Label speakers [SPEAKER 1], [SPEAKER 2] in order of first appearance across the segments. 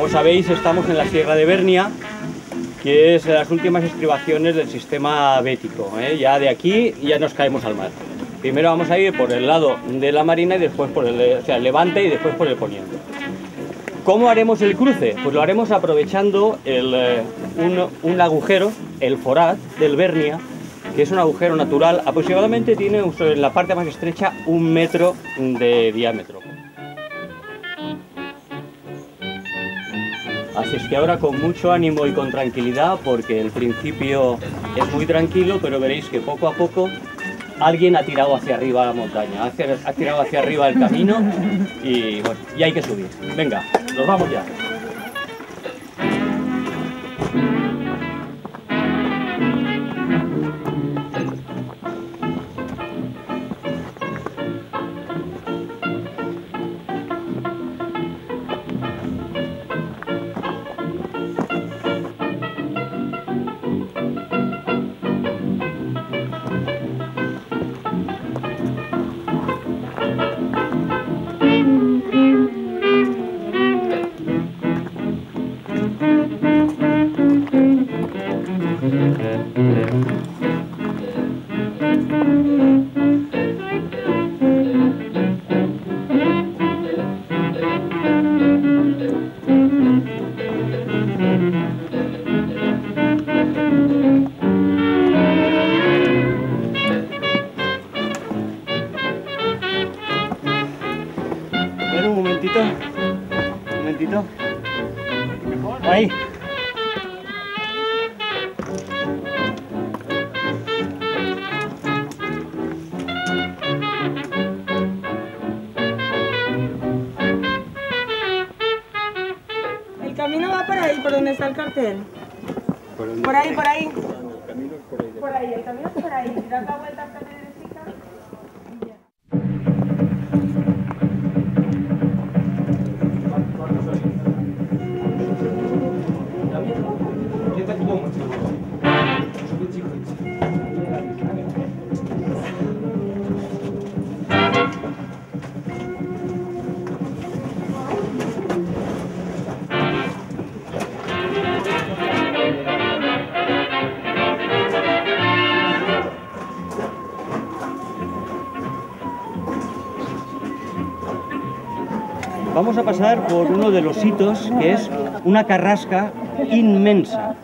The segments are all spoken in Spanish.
[SPEAKER 1] Como sabéis, estamos en la Sierra de Bernia, que es las últimas estribaciones del sistema bético, ¿eh? Ya de aquí ya nos caemos al mar. Primero vamos a ir por el lado de la marina y después por el, levante y después por el poniente. ¿Cómo haremos el cruce? Pues lo haremos aprovechando un agujero, el Forat del Bernia, que es un agujero natural, aproximadamente tiene en la parte más estrecha 1 metro de diámetro. Así es que ahora con mucho ánimo y con tranquilidad, porque el principio es muy tranquilo, pero veréis que poco a poco alguien ha tirado hacia arriba la montaña, ha tirado hacia arriba el camino y bueno, y hay que subir. Venga, nos vamos ya. Un momentito. Ahí.
[SPEAKER 2] El camino va por ahí, por donde está el cartel. Por ahí. Por ahí, el camino es por ahí. Das la vuelta hasta la derecha y ya.
[SPEAKER 1] Vamos a pasar por uno de los hitos, que es una carrasca inmensa.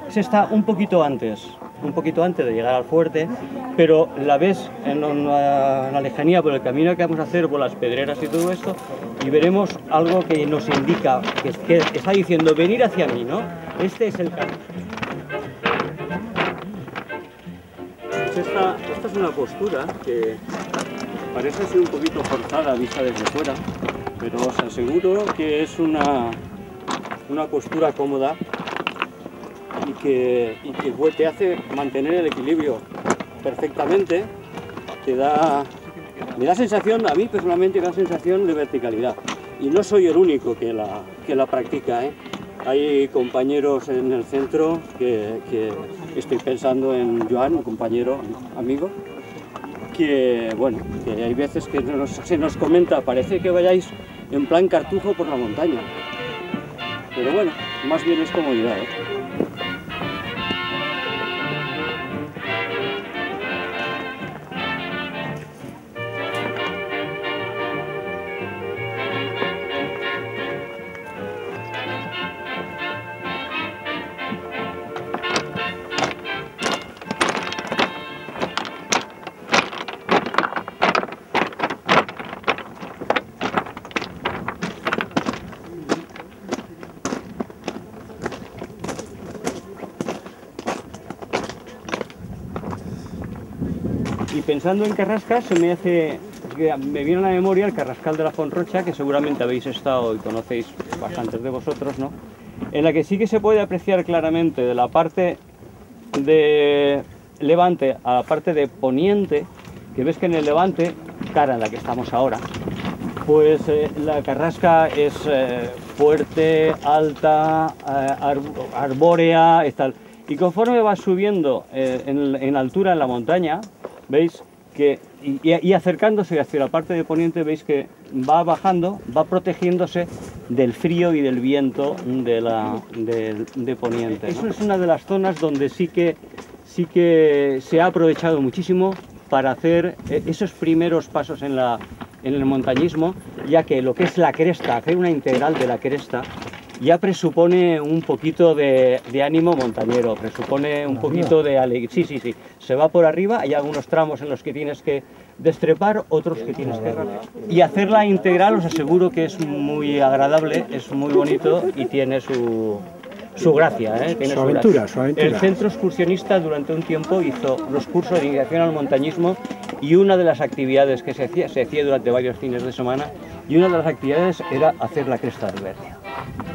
[SPEAKER 1] Se está un poquito antes de llegar al fuerte, pero la ves en la lejanía por el camino que vamos a hacer, por las pedreras y todo esto, y veremos algo que nos indica, que está diciendo, venir hacia mí, ¿no? Este es el camino. Esta es una postura que parece ser un poquito forzada vista desde fuera, pero os aseguro que es una postura cómoda y que te hace mantener el equilibrio perfectamente. Me da sensación, a mí personalmente me da sensación de verticalidad, y no soy el único que la practica, ¿eh? Hay compañeros en el centro que estoy pensando en Joan, un compañero, amigo, que bueno, que hay veces que se nos comenta, parece que vayáis en plan cartujo por la montaña, pero bueno, más bien es comodidad, ¿eh? Y pensando en carrascas, me viene a la memoria el Carrascal de la Fonrocha, que seguramente habéis estado y conocéis bastantes de vosotros, ¿no? En la que sí que se puede apreciar claramente de la parte de levante a la parte de poniente, que ves que en el levante, cara en la que estamos ahora, pues la carrasca es fuerte, alta, arbórea y tal. Y conforme vas subiendo en altura en la montaña, veis y acercándose hacia la parte de poniente veis que va bajando, va protegiéndose del frío y del viento de poniente, ¿no? Eso es una de las zonas donde sí que se ha aprovechado muchísimo para hacer esos primeros pasos en el montañismo, ya que lo que es la cresta, hacer una integral de la cresta, ya presupone un poquito de ánimo montañero, presupone un poquito de alegría. Sí, se va por arriba, hay algunos tramos en los que tienes que destrepar, otros que tienes que... Y hacerla integral os aseguro que es muy agradable, es muy bonito y tiene su gracia, ¿eh? Tiene su aventura. El centro excursionista durante un tiempo hizo los cursos de iniciación al montañismo y una de las actividades que se hacía durante varios fines de semana, y una de las actividades era hacer la cresta de Bernia.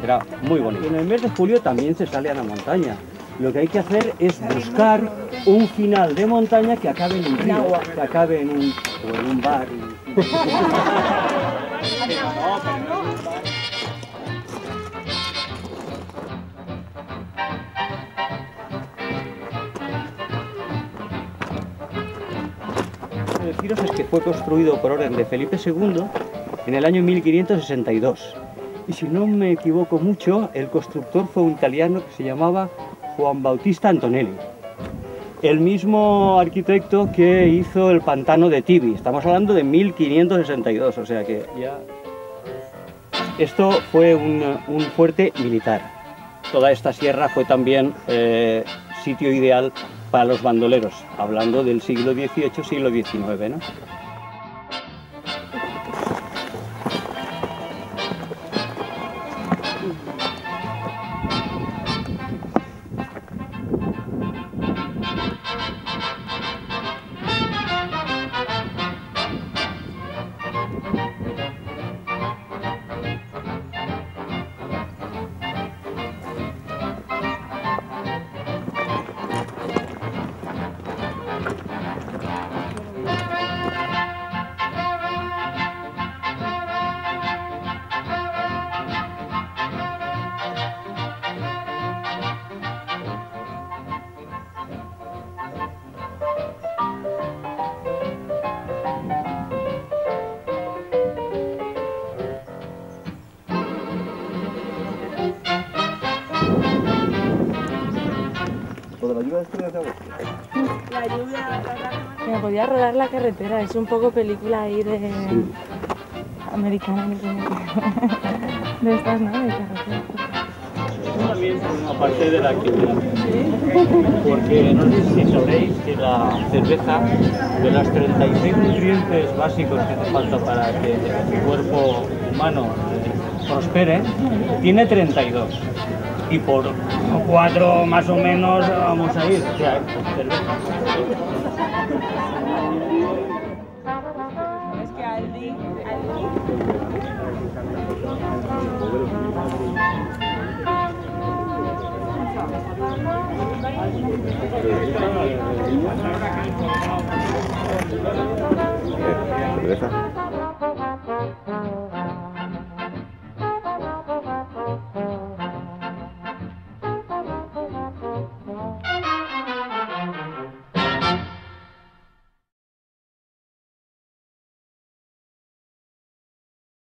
[SPEAKER 1] Era muy bonito. En el mes de julio también se sale a la montaña. Lo que hay que hacer es buscar un final de montaña que acabe en un río, que acabe en un bar. Deciros es que fue construido por orden de Felipe II en el año 1562. Y si no me equivoco mucho, el constructor fue un italiano que se llamaba Juan Bautista Antonelli. El mismo arquitecto que hizo el pantano de Tibi. Estamos hablando de 1562, o sea que ya... Esto fue un fuerte militar. Toda esta sierra fue también sitio ideal para los bandoleros, hablando del siglo XVIII, siglo XIX, ¿no?
[SPEAKER 3] La lluvia de agua.
[SPEAKER 2] La lluvia...
[SPEAKER 4] Me podía rodar la carretera, es un poco película ahí de...
[SPEAKER 1] Sí.
[SPEAKER 4] americana, de estas, ¿no? De carretera.
[SPEAKER 1] Esto también forma parte de la actividad, porque no sé si sabréis que la cerveza, de los 36 nutrientes básicos que hace falta para que el cuerpo humano prospere, tiene 32. Y por 4 más o menos vamos a ir. O sea, cerveza.
[SPEAKER 2] Es que Aldi...
[SPEAKER 3] ¿Cerveza?